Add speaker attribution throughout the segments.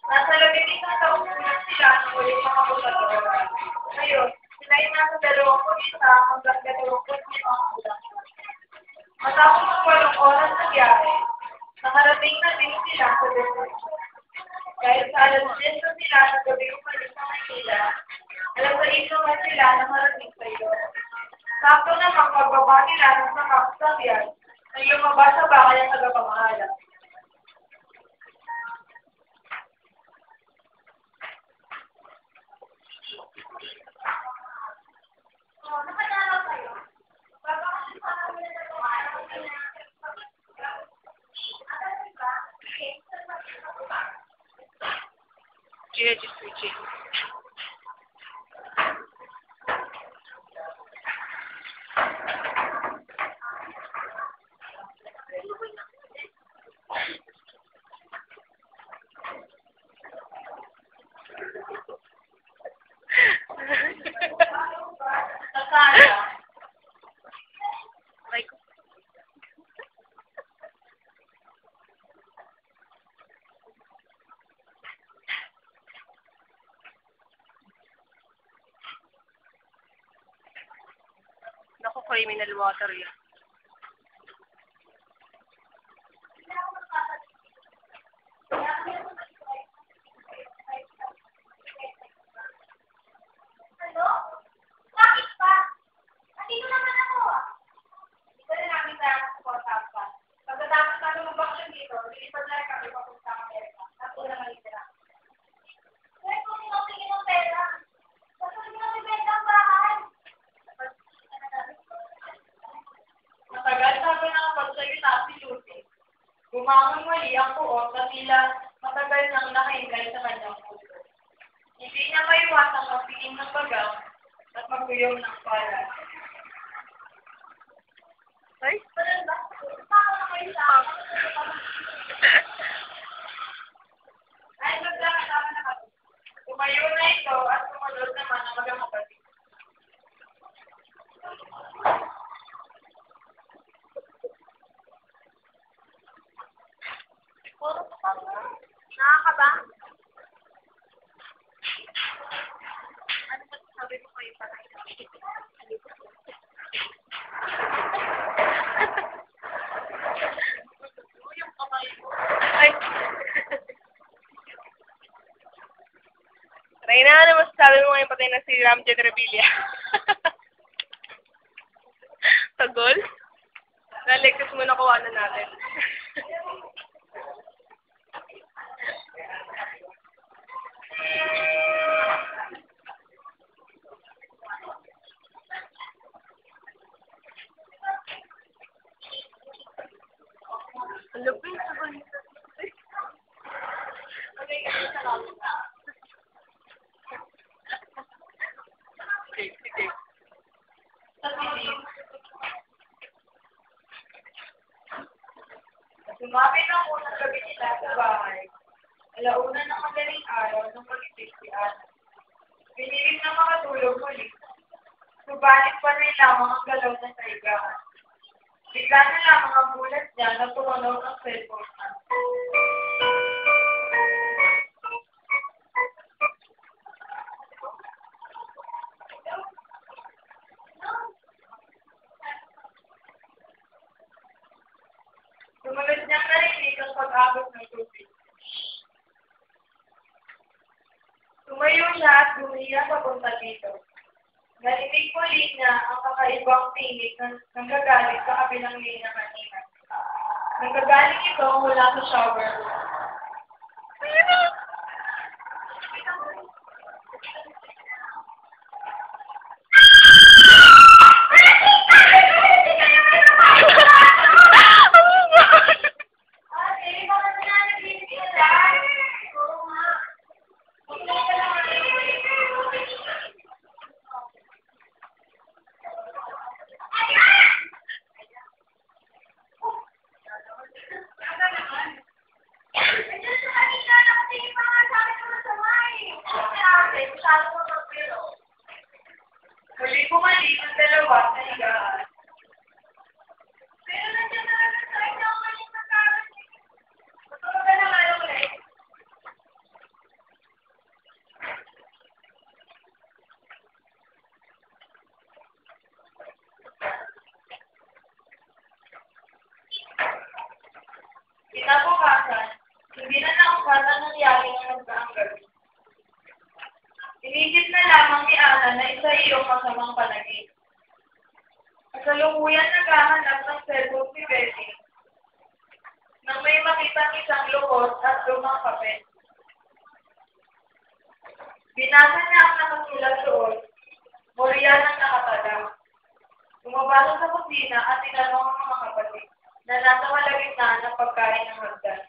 Speaker 1: Nasa labing isang taon na sila nung ulit makapunta doon. Ngayon, sila yung nasa 21 hanggang 25 bulan. Matapos ng 8 oras na biyahe, nakarating na din sila sa destination. Dahil sa alas 10 na sila sa gabi umalis sa Manila, alas 6 naman sila nakarating sa iyo. Sakto naman pagbaba nila ng sakyan na lumabas sa bahay ang tagapamahala. Nakadalaw kayo?
Speaker 2: G-registry. Like, naku, criminal water yan.
Speaker 1: Ano? Bakit pa? Nandito naman ako ah. Ito na namin kaya supportahan pa. Pagkatapos kami mag-vacation dito, lilipat na kami papunta sa Amerika. Tapos na malitira. Kaya kung sinopingin ng pera, kasi hindi namin benta ang bahay. Matagal sabi na kapag sa'yo si Lucy. Bumangon muli ang puot na tila matagal nang nakahingay sa kanyang puso. Hindi niya maiwasang magpiging ng bagang at maguyong ng pala.
Speaker 2: Ay?
Speaker 1: Paano na kayo sa akin? Ay, magdakasama na kami. Tumayo na ito at sumunod naman ang magkakapatid. Puro pa mo. Nakakaba? Ano ba sabi mo kayo pa tayo? Yung kamay mo.
Speaker 2: Ay. Reyna, ano masasabi mo ngayon patay na si Ramjet Revilla? Tagol? Naligtas mo na kuwanan natin. Ang lupit sa balita. Okay, sige.
Speaker 1: Sumabit ang unang gabi nila sa bahay. Alauna ng madaling araw ng pag-isip si Ana. Pinilit na makatulog muli. Subalit pa rin lamang ang galaw na sa higaan. Bigla na lamang ang bulat niya na tumunog ang cellphone niya. Sumunod niyang narinig ang pag-abot ng tubig. Tumayo siya at gumiya papunta dito. Narinig muli niya ang kakaibang tinig ng nanggagaling sa kabilang linya kanina. Nanggagaling ito mula sa shower room. bukas na higaan. Pero nandiyan na lang sa inyo ang maling magkaroon. Matulog ka na nga ulit. Kinabukasan, hindi na naumpatan ng yari ng nagdaang gabi. Inisip na lamang ni Ana na isa iyong masamang panagin. Kasalukuyan naghahanap ng cellphone si Betty nang may makitang isang lukot at lumang papel. Binasa niya ang nakasulat doon, Moria ng nakataga. Bumabasa sa kusina at tinanong ang mga kapatid na nasa malagitnaan ng pagkain ng hagdan.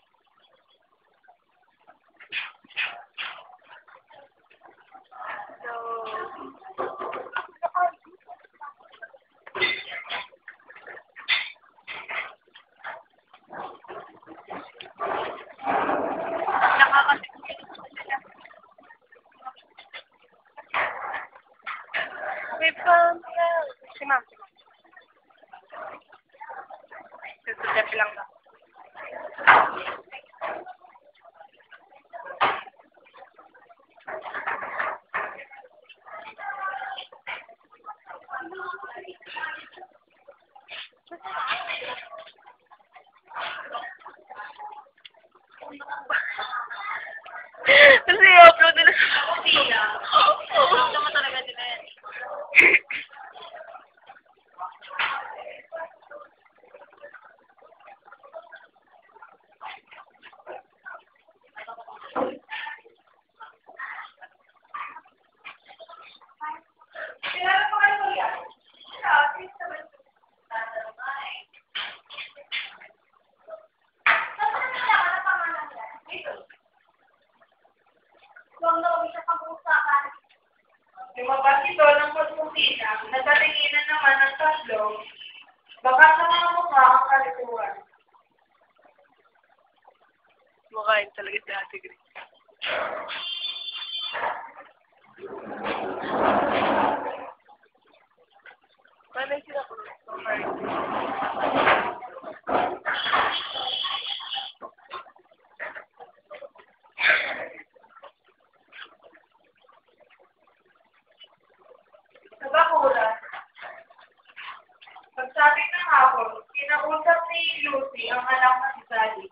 Speaker 2: Si ma'am. Susudap lang ba? Kasi i-upload nila sa kusina. Oo. Naman talaga nila yan.
Speaker 1: Lumabas ito ng kusina, nagpatinginan naman ng tatlo, baka sa mga mukha ang kalituan.
Speaker 2: Mukhain talaga si Ate Grace. Paano yung sila ko?
Speaker 1: Sa bakuran, pagsapit ng hapon, kinausap ni Lucy ang anak na si Sally.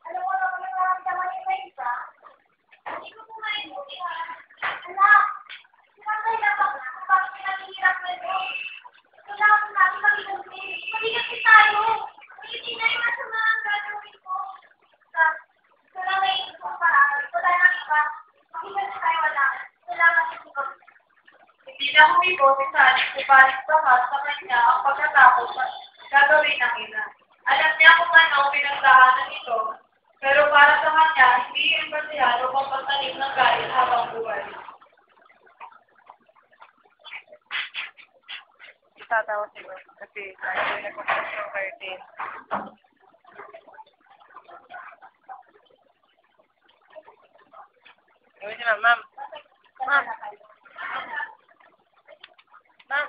Speaker 1: Alam mo na kung nararamdaman ni Maisa? Hindi ko kumain mo siya. Anak, sinasaya ka na kung bakit naghihirap na ito. Kailangan natin mag-inusin. Mag-inusin tayo. Hindi na yung masama ang gagawin ko. Ito lang may isang paraan. Wala na iba. Mag-inusin tayo wala. Salamat ito. Hindi na humibo si Sally subalit bakas sa kanya ang pagkatapos na gagawin ng ina. Alam niya kung ano pinagdahanan ito, pero para sa kanya, hindi yung basihan o pagpagtanim ng galit habang buhay.
Speaker 2: Itatawa si Ma'am kasi dahil nagpapas ng curtain. Gawin si Ma'am. Ma'am. Ma'am. Ma'am.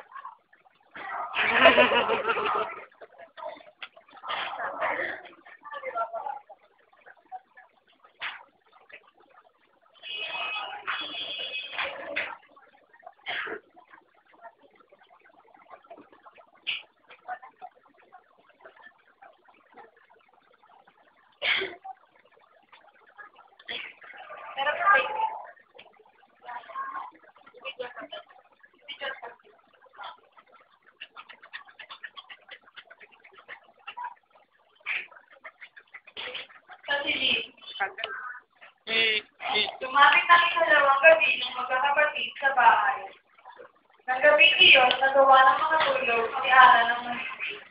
Speaker 1: Pero kung Kasi Tumapit ang ikalawang gabi ng magkakapatid sa bahay. Nang gabi iyon, nagawa ng mga tulog si Ana ng mahigpit.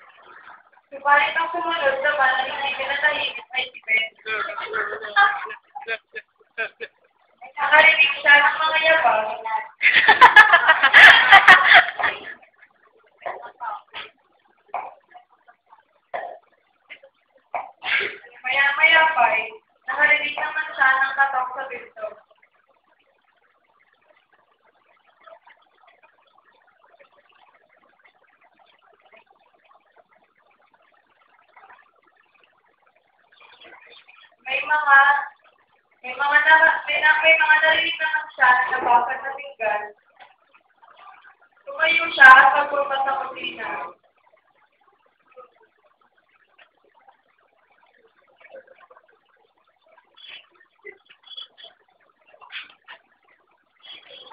Speaker 1: Subalit ang sumunod naman na hindi pinatahimik ay si Ben. Nakarinig siya ng mga yabang. Maya-maya pa'y nakarinig naman siya ng katok sa pinto. may mga, may mga narinig naman siya na nabasag na tinggal. Tumayo siya at pagpurpat sa kusina.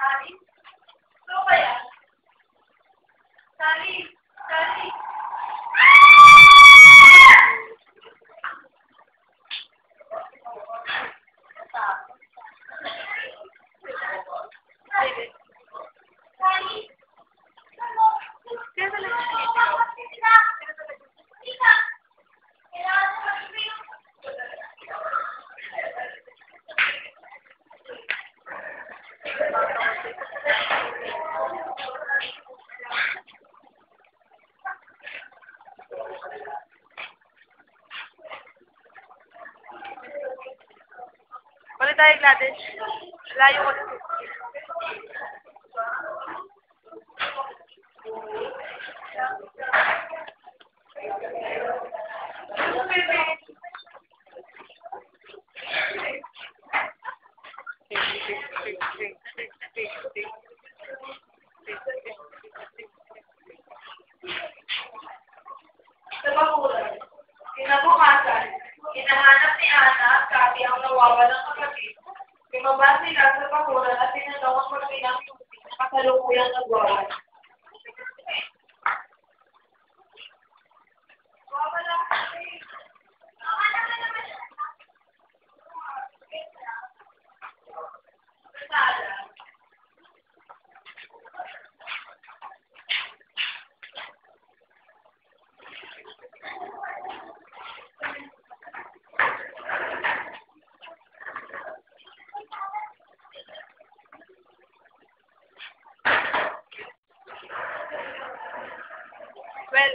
Speaker 1: Sally? Ito ba yan? Sally! Sally!
Speaker 2: Balik tayo, Gladys. Layo ko.
Speaker 1: Sa bakuran, kinabukasan, hinahanap ni Ana at Cathy ang nawawalang kapatid. Lumabas sila sa bakuran at tinanong ang mag-inang na kasalukuyang nagwawala. Wawala kasi.
Speaker 2: Well,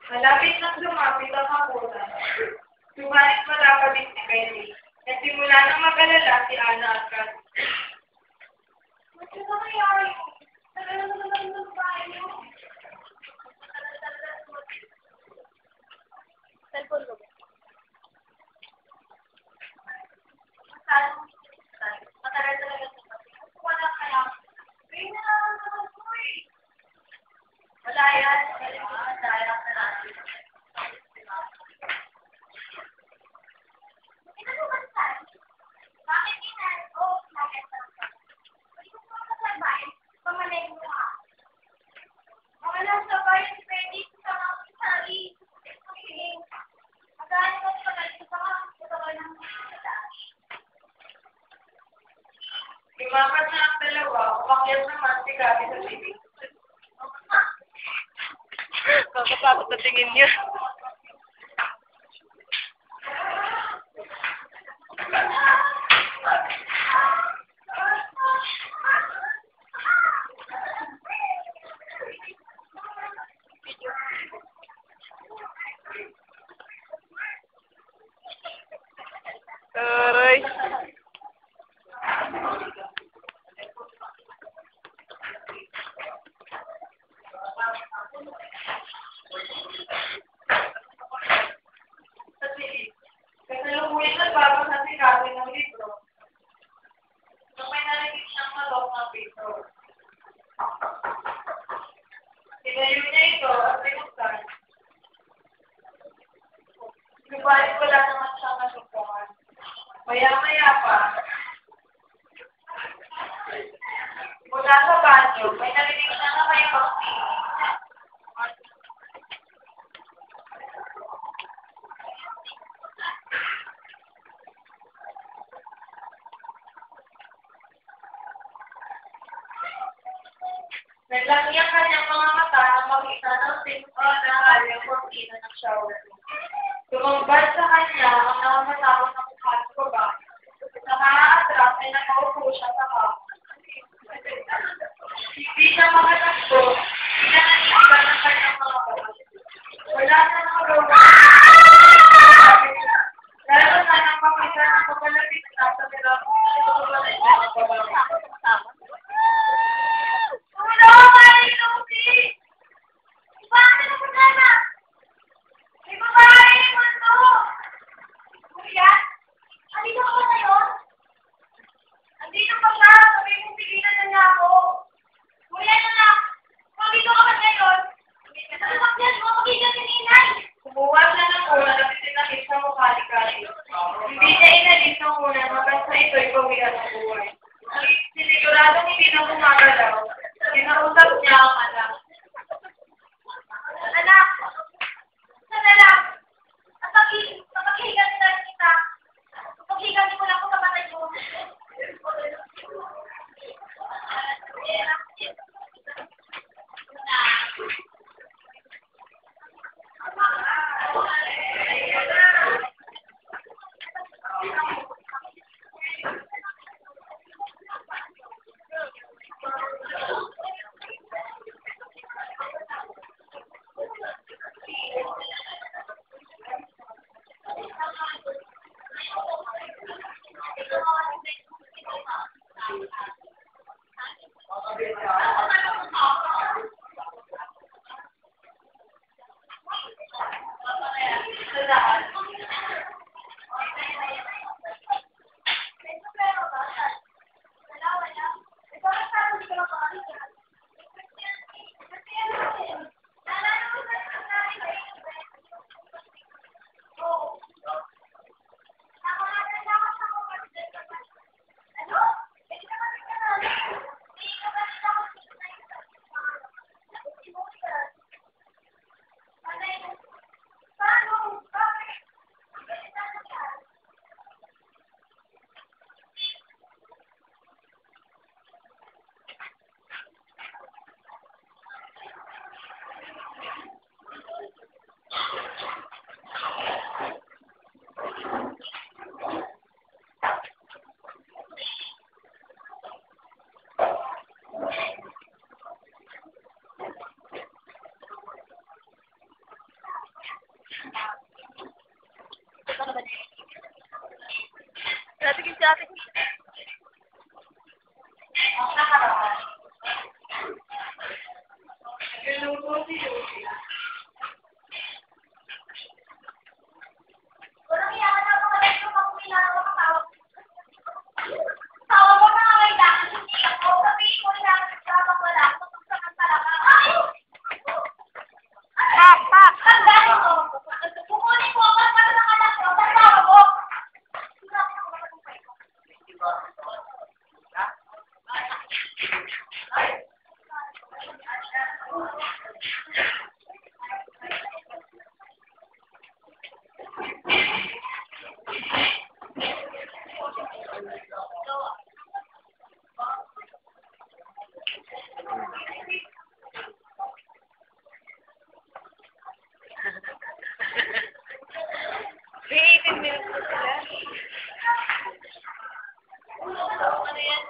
Speaker 1: Malapit nang lumapit ang hapunan. Subalit malapit si Betty. Nagsimula nang mag-alala si Ana at Cathy. Ano nangyari? Nagalalang tayo.
Speaker 2: cellphone ko.
Speaker 1: Matagal talaga ito. Wala kaya. Kaya na po eh. Wala yan. Dahil na natin. Bakit inan? Oh, bakit na? Hindi ko po kasabay. Pamalay mo ha. Mga nasa bayan, pwede sa mga sari. Magkano ko sa kalit sa mga katawan ng mga. Lumapat na ang dalawa, umakyat naman si Cathy sa sibig.
Speaker 2: Kakapagod na tingin niya. Aray.
Speaker 1: Kasalukuyan nagbabasa si Cathy ng libro. Nung may narinig siyang malok ng libro. Tinayo niya ito at binuksan. Subalit wala naman siyang nasupungan. Maya-maya pa, mula sa banyo, may narinig siya na may bakti. Naglaki ang kanyang mga mata nang makita ng pinto na kanyang kortina ng shower room. Tumambad sa kanya ang nakamatakot na mukha sa babae. Sa maaatras ay nakaupo siya sa kama. Hindi siya makatakbo, pinananiban ng kanyang mga babae. Wala na nakagawa. na gumagalaw. Kinausap niya ang anak. Anak! Sana lang! Kapag-higan nila kita. Kapag-higan mo lang ako sa matay mo.
Speaker 2: Natigil si ate.
Speaker 1: Ang nakaraan. Niluto si Lucy. Walang iyakan na mga ito kung pinagawa ka tawag. Tawag mo na nga may dahil hindi ako. Sabihin ko na tawag wala. Kung sa kantala ka. Pak! Tandaan mo. Kukunin ko ako para sa kanak ko. Tawag mo.
Speaker 2: May 18 minutes na sila. Ano yan?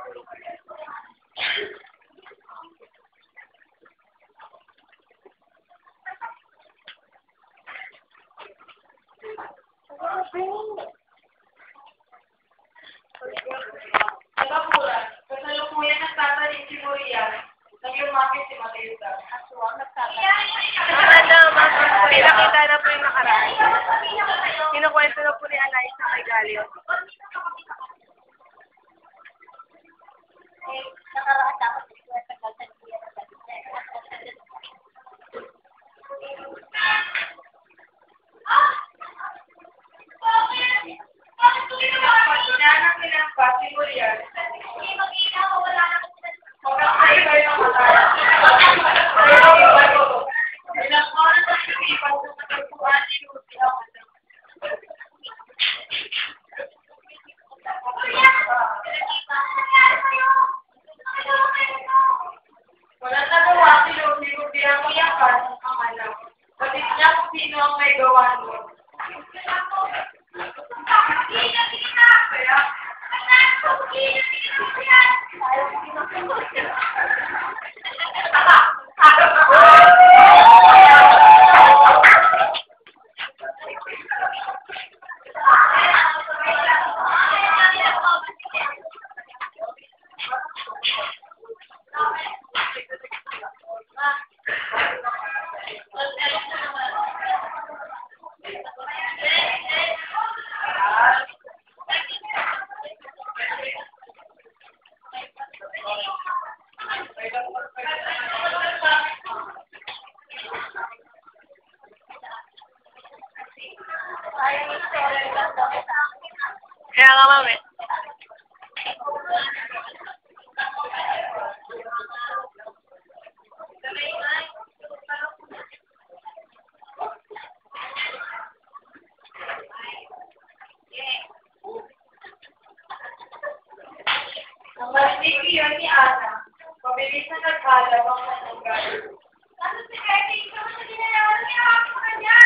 Speaker 1: Nakapulan. Kasalukuyan ng tatanin si Morian. Nag-lumapit si Matilda. Aswang nagtatanin.
Speaker 2: Pinakita na po yung nakaraan. Kinukwento na po ni Eliza kay Galio.
Speaker 1: Nakaraan dapat ito ay tagal niya. Inanak nila ang pati mo yan. Hindi mag-iinaw, wala na. Magkakay kayo ang matara. Ilang oras ang lumipas sa matagpuan ni Lucy ang matara. Walang nagawa si Lucy kung di ang iyakan ang anak. Pati niya kung sino ang may gawa mo.
Speaker 2: Kaya nga, mami.
Speaker 1: yun ni Ana. Mabilis na naghalap ang manugal. Ano si Betty? Ikaw na ginagawa niya ako sa kanya.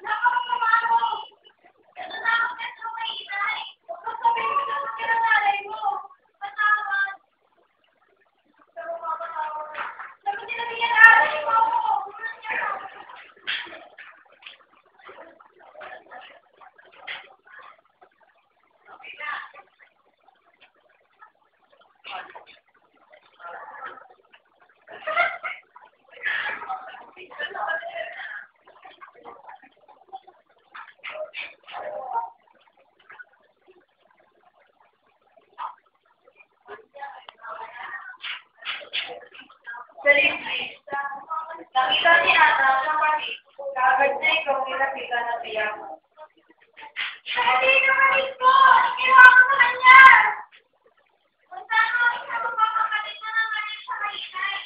Speaker 1: Napakapamamo. Ano na ako sa may inay? Huwag sabihin mo na sa kinanalay mo. Patawad. Dapat nilagyan na alay mo ako. Sa libre, nakita ni Ana sa kapatid, kaagad na ikaw nilapitan na tiyak. Hindi naman ito! Ginawa ko sa kanya! Kung saan mo, magpapakalit na naman yun sa kainay.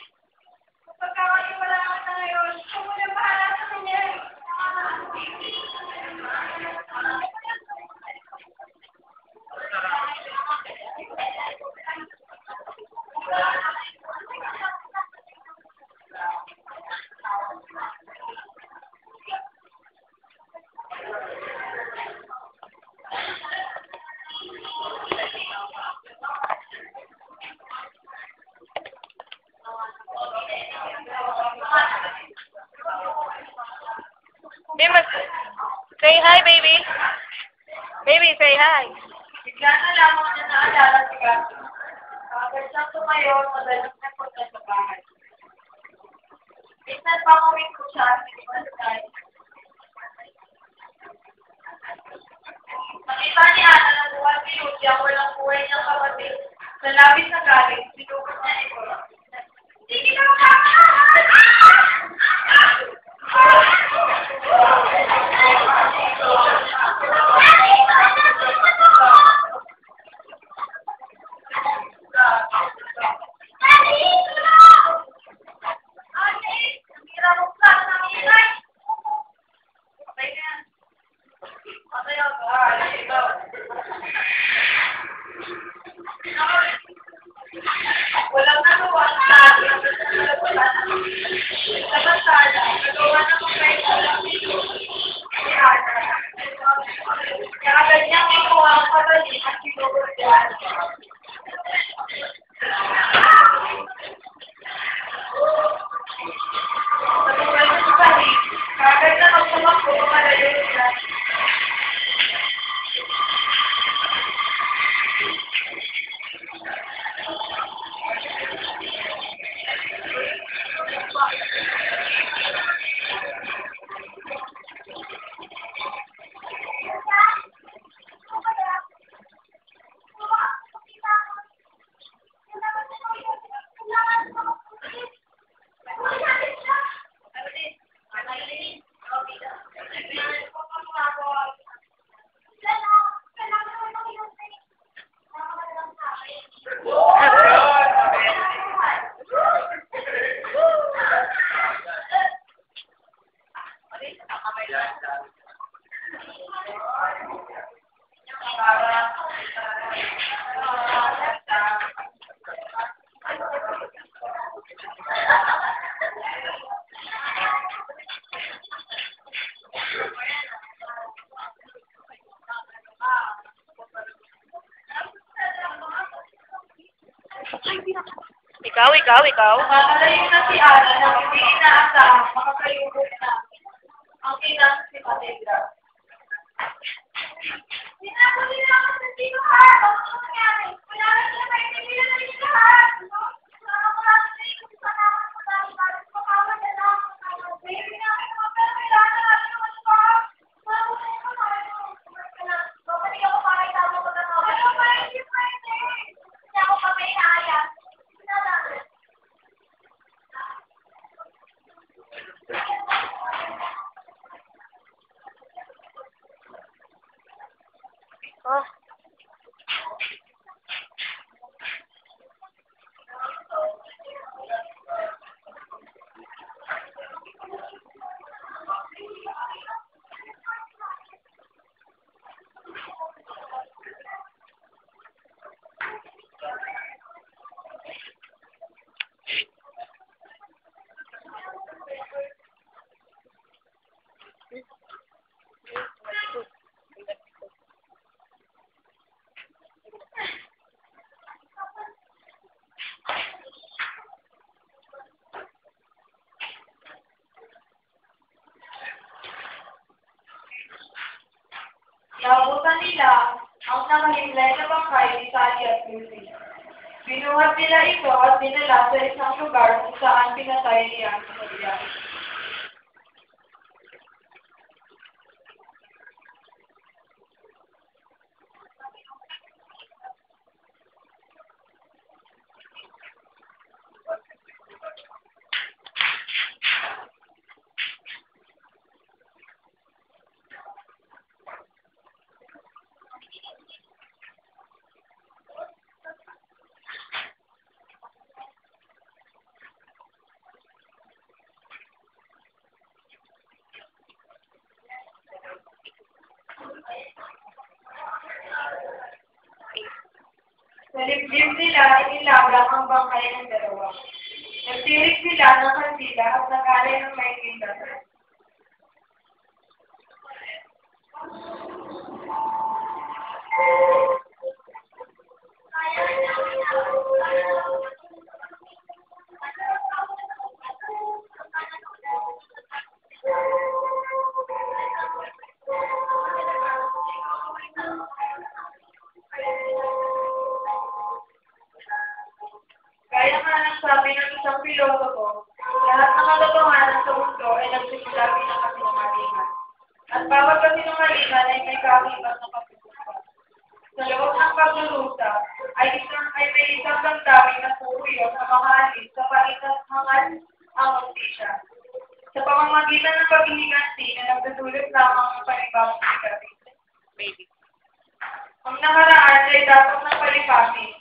Speaker 1: Kapag wala ka na ngayon, kung wala bahala sa kanya.
Speaker 2: Say hi, baby. Baby, say hi.
Speaker 1: Bigla na lamang niya naalala si Gabi. Agad siyang tumayo, madalas na punta sa bahay. Minsan pa kuming ko siya, hindi ba tayo? Nakita ni Ana na buwan ni Lucia, walang buhay niyang kapatid. Sa labis na galing, sinukat niya ito. Hindi kita makakahalan! Walang nagawa sa akin. Samantala, nagawa na kung kayo walang dito. Kaya ganyan ito ang patalim at sinuguryan. Natural na si Paris. Kagad na magpumakbo malayo sila.
Speaker 2: Ikaw.
Speaker 1: Nakakalayo na si Ana na hindi inaasahan makakayubok na ang kinasa si Mategra. Sinabuli na ako sa sino ha? Bakit mo nangyari? Wala na sila kayo nila na rin lahat. Nakakala na sa ikot sa naman sa dami balit makawan na lang. Baby na ako mga pero kailangan na natin naman pa. Bakit mo yung tayo? Bakit hindi ako pakitama ko na mga? Ano ba yung different eh? Hindi ako pa may inaayas.
Speaker 2: Oh.
Speaker 1: Binuhat nila ito at dinala sa isang lugar kung saan pinatay niya ang Maria. Sa liblib nila, inilablang ang bangkay ng dalawa. Nagtirik sila ng kandila at nagalay ng may kindasan. Gaya nga ng sabi ng isang pilosopo, lahat ng katotohanan sa mundo ay nagsimula bilang kasinungalingan. At bawat kasinungalingan ay may kakibat na kapitusan. Sa loob ng pagdurusa ay may isang damdamin na puruyo na makahalis sa pakitathangan ang hustisya. Sa pamamagitan ng paghihiganti na nagdudulot lamang ng panibagong sigarin.
Speaker 2: Baby.
Speaker 1: Ang nakaraan ay dapat ng palipasin,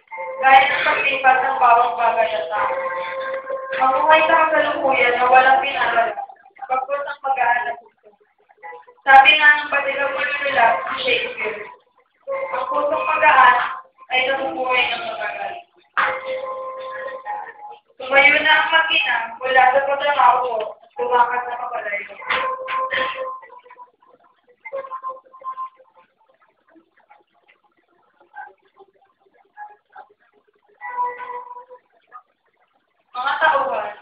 Speaker 1: gaya ng paglipat ng bawang bagay at tao. Mamuhay sa kasalukuyan na walang pinalala, pagpos ang pag-aaral na puso. Sabi nga ng patigabulo nila si Shakespeare, ang pusong pag-aaral ay nabubuhay ng matagal. Tumayo na ang makina mula sa pagtrabaho ko at tumakas na kapalayo. Mga tauhan,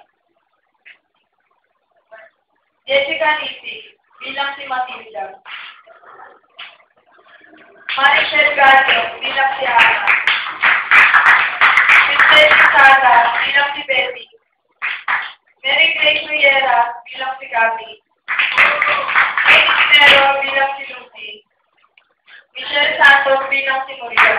Speaker 1: Jessica Nisi bilang si Matilda, Marichel Gallo bilang si Ana, Vincent Sata bilang si Betty, Mary Grace Riera bilang si Cathy, Kate Pinero bilang si Lucy, Michelle Santos bilang si Maria.